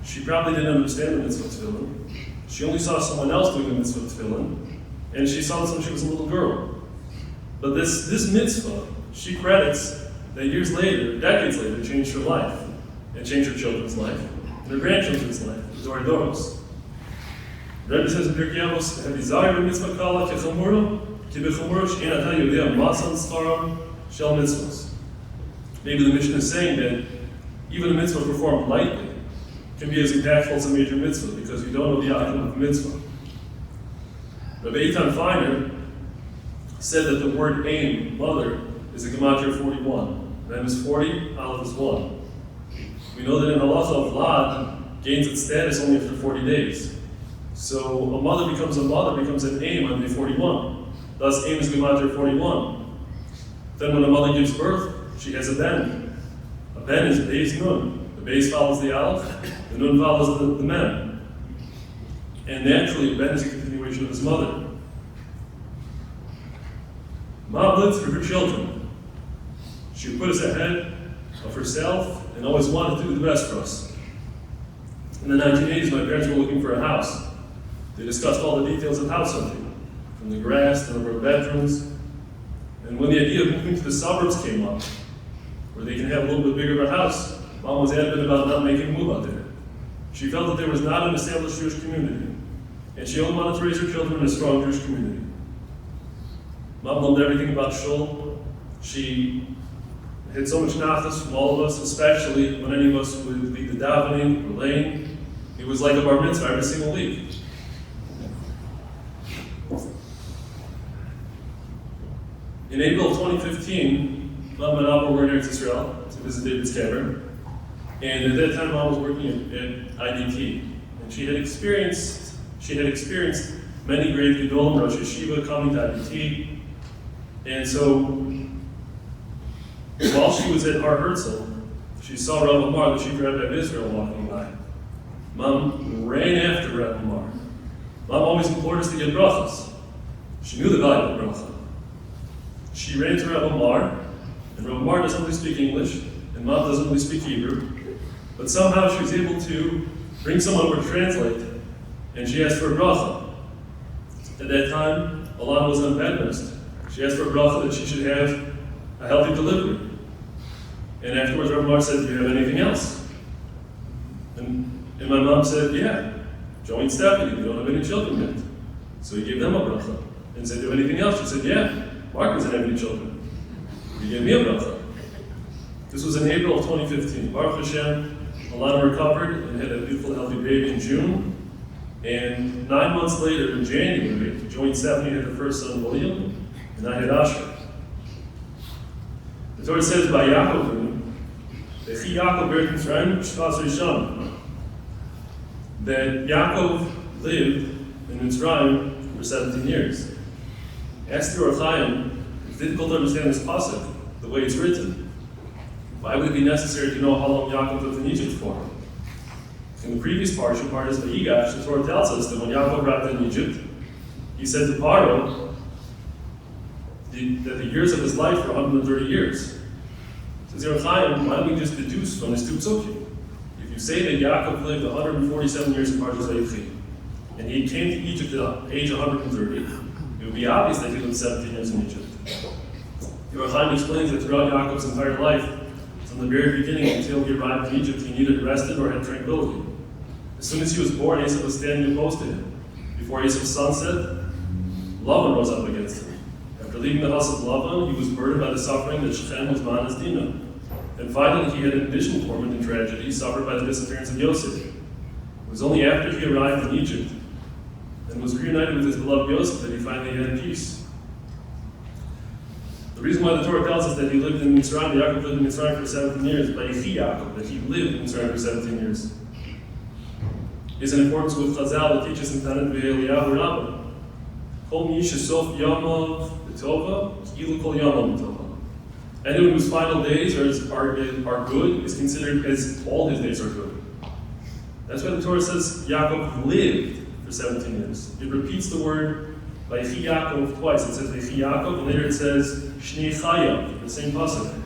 Speaker 6: She probably didn't understand the mitzvah tefillin. She only saw someone else doing the mitzvah tefillin, and she saw this when she was a little girl. But this mitzvah she credits that years later, decades later, changed her life, and changed her children's life, and her grandchildren's life, the Dor Doros. Rebbe says in Pirkei Avos, "Havizar b'mitzvah kala kechamura, ki b'chamura she'en ata yodea masan sfaram shel mitzvahs." Maybe the Mishnah is saying that even a mitzvah performed lightly can be as impactful as a major mitzvah because you don't know the outcome of the mitzvah. Rabbi Eitan Feiner said that the word aim, mother, is a gematria 41. Mem is 40, Aleph is 1. We know that in halacha, Vlad gains its status only after 40 days. So a mother becomes an aim on day 41. Thus, aim is gematria 41. Then when a mother gives birth, she has a ben. A ben is Beis Nun. The Beis follows the Aleph, the Nun follows the Mem. And naturally, a ben is a continuation of his mother. Mom lives for her children. She would put us ahead of herself and always wanted to do the best for us. In the 1980s, my parents were looking for a house. They discussed all the details of house hunting, from the grass, the number of bedrooms. And when the idea of moving to the suburbs came up, where they can have a little bit bigger of a house, Mom was adamant about not making a move out there. She felt that there was not an established Jewish community, and she only wanted to raise her children in a strong Jewish community. Mom loved everything about shul. She had so much nachas from all of us, especially when any of us would lead the davening or lane. It was like a bar mitzvah every single week. In April of 2015, Mom and Abba were in Eretz Israel to visit David's cavern. And at that time, Mom was working at IDT. And she had experienced many great Gedolim, Rosh Yeshiva, coming to IDT. And so, while she was at Har Herzl, she saw Rav Amar, the chief rabbi of Israel, walking by. Mom ran after Rav Amar. Mom always implored us to get brachas. She knew the value of bracha. She ran to Rav Amar, and Rav Amar doesn't really speak English, and Mom doesn't really speak Hebrew, but somehow she was able to bring someone over to translate, and she asked for a bracha. At that time, Alana was on bed rest. She asked for a bracha that she should have a healthy delivery. And afterwards, Rav Amar said, "Do you have anything else?" And my mom said, "Yeah, Joey and Stephanie, they don't have any children yet." So he gave them a bracha. And said, "Do you have anything else?" She said, "Yeah, Mark doesn't have any children." He gave me a bracha. This was in April of 2015. Baruch Hashem, Alana recovered and had a beautiful, healthy baby in June. And 9 months later, in January, Joey and Stephanie had their first son, William, and I had Asher. The Torah says, by Yaakov, Vechi Yaakov be'eretz Mitzrayim sh'pas rishon, that Yaakov lived in Mitzrayim for 17 years. Ask the Or Chaim, it's difficult to understand this pasuk, the way it's written. Why would it be necessary to know how long Yaakov lived in Egypt for? In the previous part is Vayigash, the Torah tells us that when Yaakov arrived in Egypt, he said to Paro that the years of his life were 130 years. Says Or Chaim, why don't we just deduce from this two psukim? If you say that Yaakov lived 147 years in Parshas Vayechi, and he came to Egypt at age 130, it would be obvious that he lived 17 years in Egypt. Or Chaim explains that throughout Yaakov's entire life, from the very beginning until he arrived in Egypt, he neither rested nor had tranquility. As soon as he was born, Esau was standing opposed to him. Before Esau's sunset, Lavan rose up against him. After leaving the house of Lavan, he was burdened by the suffering that Shechem was Ma'anas Dina. And finally, he had an additional torment and tragedy suffered by the disappearance of Yosef. It was only after he arrived in Egypt and was reunited with his beloved Yosef that he finally had peace. The reason why the Torah tells us that he lived in Mitzrayim, Yaakov lived in Mitzrayim for 17 years, by Yechi Yaakov, that he lived in Mitzrayim for 17 years, is in accordance with Chazal that teaches in Tanit V'Eliyahu Rabbah. Kol mi shesof yamav b'tova, ki'ilu kol yamav b'tova. Anyone whose final days are good is considered as all his days are good. That's why the Torah says Yaakov lived for 17 years. It repeats the word Vayechi Yaakov twice. It says Vayechi Yaakov, and later it says Shnei Chayav, the same pasuk.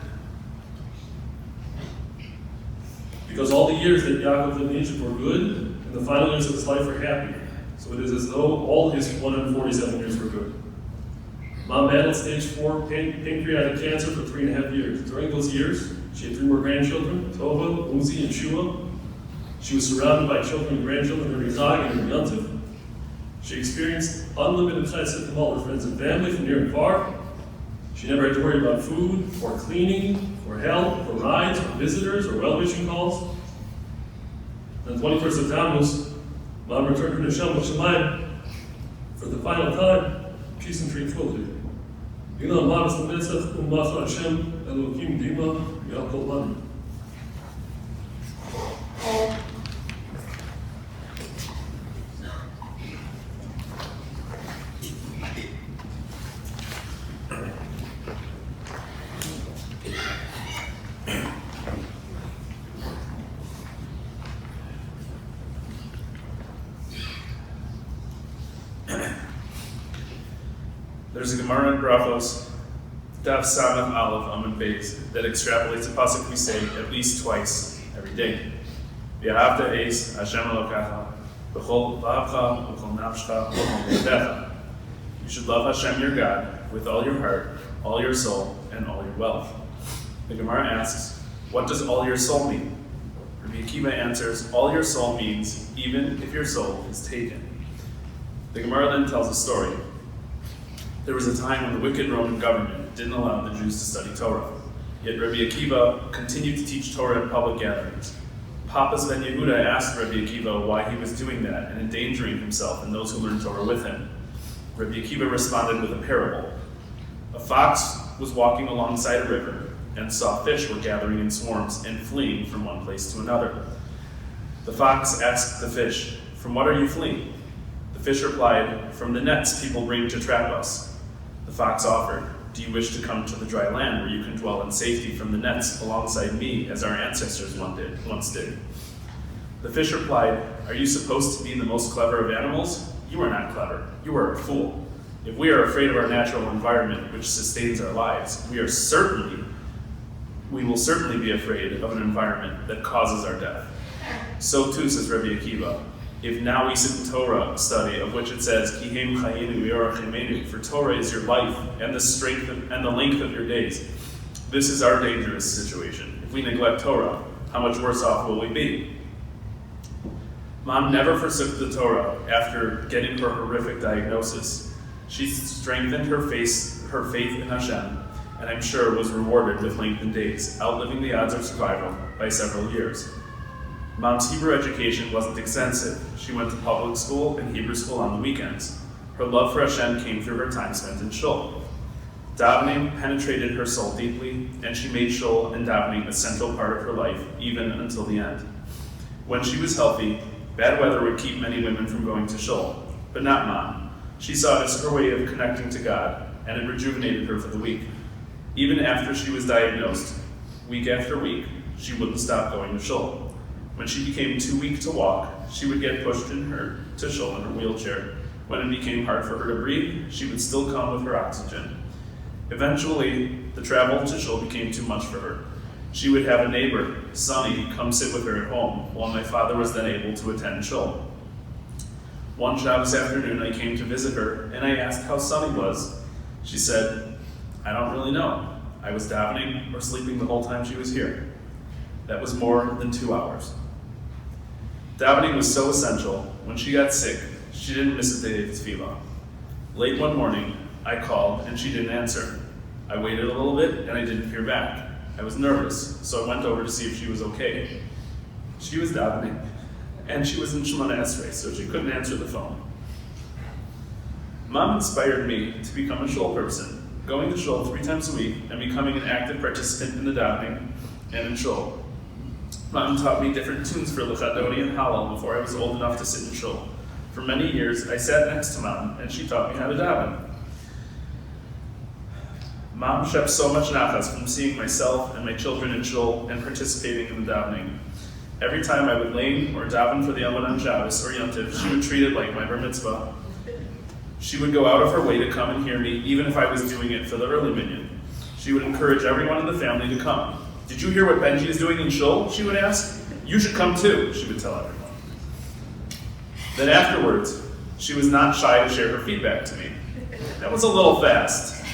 Speaker 6: Because all the years that Yaakov lived in Egypt were good, and the final years of his life were happy. So it is as though all his 147 years were good. Mom battled stage 4 pancreatic cancer for 3.5 years. During those years, she had 3 more grandchildren, Tova, Uzi, and Shua. She was surrounded by children and grandchildren every Zag and every Yontif. She experienced unlimited chesed from all her friends and family from near and far. She never had to worry about food, or cleaning, or help, or rides, or visitors, or well-wishing calls. On the 21st of Tammuz, Mom returned her neshama Shemayim for the final time, peace and tranquility. Ila Maras L'Netzach U'Mach Hashem Elokim Dima Yal Kol Lanu.
Speaker 7: There's a Gemara in Brachos, Daf Samach Aleph Amud Beis, that extrapolates a pasuk we say at least twice every day. V'ahavta eis Hashem Elokecha b'chol v'avcha b'chol nafshcha b'chol yedecha. You should love Hashem your God with all your heart, all your soul, and all your wealth. The Gemara asks, what does all your soul mean? Rabbi Akiva answers, all your soul means even if your soul is taken. The Gemara then tells a story. There was a time when the wicked Roman government didn't allow the Jews to study Torah. Yet Rabbi Akiva continued to teach Torah in public gatherings. Papas ben Yehuda asked Rabbi Akiva why he was doing that and endangering himself and those who learned Torah with him. Rabbi Akiva responded with a parable. A fox was walking alongside a river and saw fish were gathering in swarms and fleeing from one place to another. The fox asked the fish, "From what are you fleeing?" The fish replied, "From the nets people bring to trap us." The fox offered, "Do you wish to come to the dry land where you can dwell in safety from the nets alongside me as our ancestors once did?" The fish replied, "Are you supposed to be the most clever of animals? You are not clever. You are a fool. If we are afraid of our natural environment which sustains our lives, we will certainly be afraid of an environment that causes our death." So too, says Rabbi Akiva, if now we sit in Torah study, of which it says, "Kihem chayinu v'yorach yemenu," for Torah is your life and the strength and the length of your days. This is our dangerous situation. If we neglect Torah, how much worse off will we be? Mom never forsook the Torah after getting her horrific diagnosis. She strengthened her faith in Hashem, and I'm sure was rewarded with lengthened days, outliving the odds of survival by several years. Mom's Hebrew education wasn't extensive. She went to public school and Hebrew school on the weekends. Her love for Hashem came through her time spent in shul. Davening penetrated her soul deeply, and she made shul and davening a central part of her life, even until the end. When she was healthy, bad weather would keep many women from going to shul, but not Mom. She saw it as her way of connecting to God, and it rejuvenated her for the week. Even after she was diagnosed, week after week, she wouldn't stop going to shul. When she became too weak to walk, she would get pushed to shul in her wheelchair. When it became hard for her to breathe, she would still come with her oxygen. Eventually, the travel to shul became too much for her. She would have a neighbor, Sonny, come sit with her at home, while my father was then able to attend shul. One Shabbos afternoon, I came to visit her, and I asked how Sonny was. She said, "I don't really know. I was davening or sleeping the whole time she was here." That was more than 2 hours. Davening was so essential. When she got sick, she didn't miss a day of tefillah. Late one morning, I called and she didn't answer. I waited a little bit and I didn't hear back. I was nervous, so I went over to see if she was okay. She was davening, and she was in Shemona Esrei, so she couldn't answer the phone. Mom inspired me to become a shul person, going to shul 3 times a week and becoming an active participant in the davening and in shul. Mom taught me different tunes for Lechadodi and Hallel before I was old enough to sit in shul. For many years, I sat next to Mom, and she taught me how to daven. Mom shept so much nachas from seeing myself and my children in shul and participating in the davening. Every time I would lane or daven for the Amud on Shabbos or Yontif, she would treat it like my bar mitzvah. She would go out of her way to come and hear me, even if I was doing it for the early minyan. She would encourage everyone in the family to come. "Did you hear what Benji is doing in shul?" she would ask. "You should come too," she would tell everyone. Then afterwards, she was not shy to share her feedback to me. That was a little fast.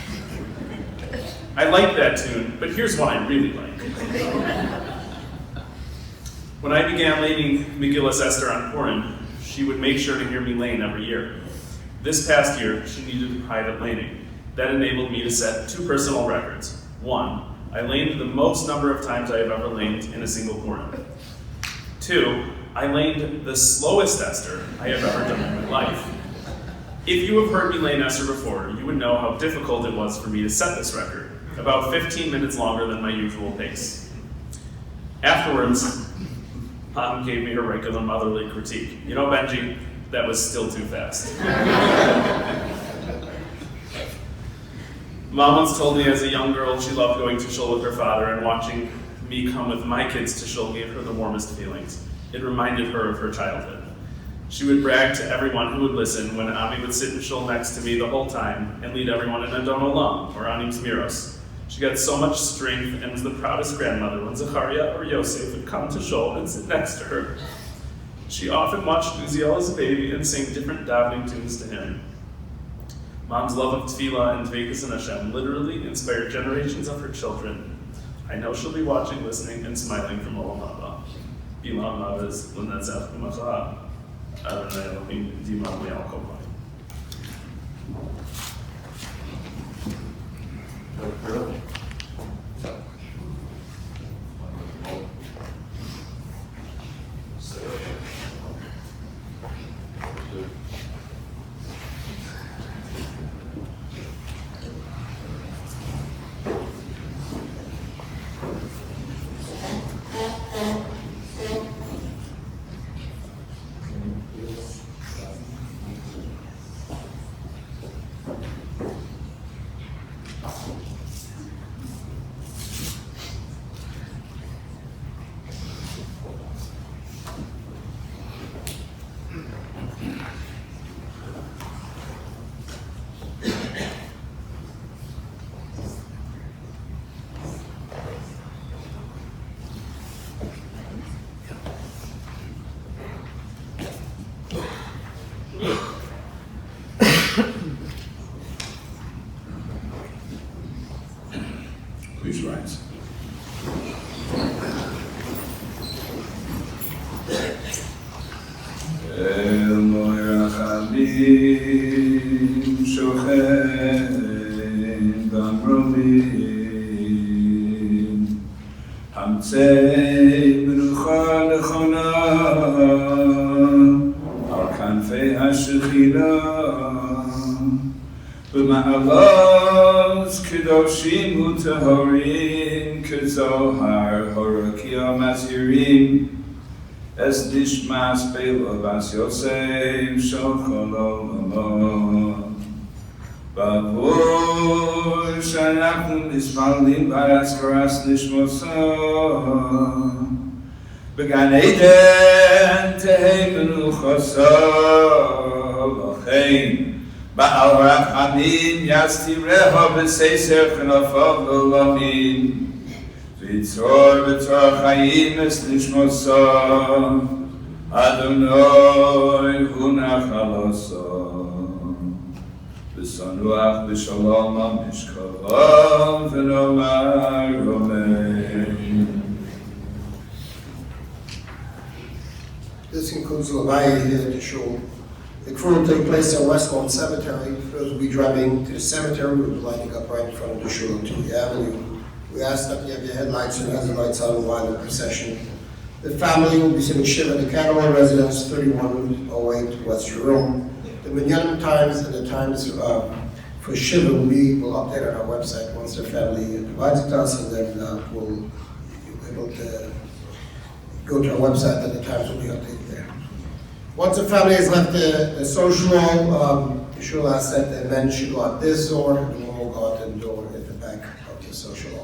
Speaker 7: I like that tune, but here's one I really like. When I began laning Megillas Esther on Purim, she would make sure to hear me lane every year. This past year, she needed a private laning. That enabled me to set 2 personal records. 1, I laned the most number of times I have ever laned in a single Purim. 2, I laned the slowest Esther I have ever done in my life. If you have heard me lane Esther before, you would know how difficult it was for me to set this record, about 15 minutes longer than my usual pace. Afterwards, Mom gave me her regular motherly critique. You know, Benji, that was still too fast. Mom once told me as a young girl she loved going to shul with her father, and watching me come with my kids to shul gave her the warmest feelings. It reminded her of her childhood. She would brag to everyone who would listen when Ami would sit in shul next to me the whole time and lead everyone in Adon Olam or Anim Zmiros. She got so much strength and was the proudest grandmother when Zachariah or Yosef would come to shul and sit next to her. She often watched Uziel as a baby and sang different davening tunes to him. Mom's love of tefillah and dveikus and Hashem literally inspired generations of her children. I know she'll be watching, listening, and smiling from Olam Haba. Bilam Mavis, L'netzach U'macha, Adonai Elohim, Dimam Le'al Kol Hayim.
Speaker 2: Please rise. Eloi Rachamim Shochen B'Amromim Hamtzei Menucha Nechona Al Kanfei HaShechina B'ma'alos Kedoshim U'Tehorim Kezohar Horokia Mazirim Es Dishmas Be'lo Bas Yosef Shochol Olamot Bavur Shanachnu Nismalim B'Askaras Nishmoso B'Gan Eden Tehei Menuchoso V'chein Ba'al Rachamim Yastireho B'Seiser Chenofav L'Olamim V'Yitzor B'Tor Chaim Es Nishmoso Adonai Hu Nachaloso V'Sanuach B'Shalom HaMishkavav V'Nomar Amen.
Speaker 1: This concludes the Levaya here at the shul. The crew will take place at Westlawn Cemetery. For those who will be driving to the cemetery, we'll be lighting up right in front of the shul on Tui Avenue. We ask that you have your headlights and hazard lights on while the procession. The family will be sitting Shiva at the Kandelman residence, 3108 West Jerome. The minyanim times and the times for Shiva will update on our website once the family provides it to us, and then we'll be able to go to our website and the times will be updated there. Once the family has left the social hall, the shul asks that the men should go out this door, and the women will go out the door at the back of the social hall.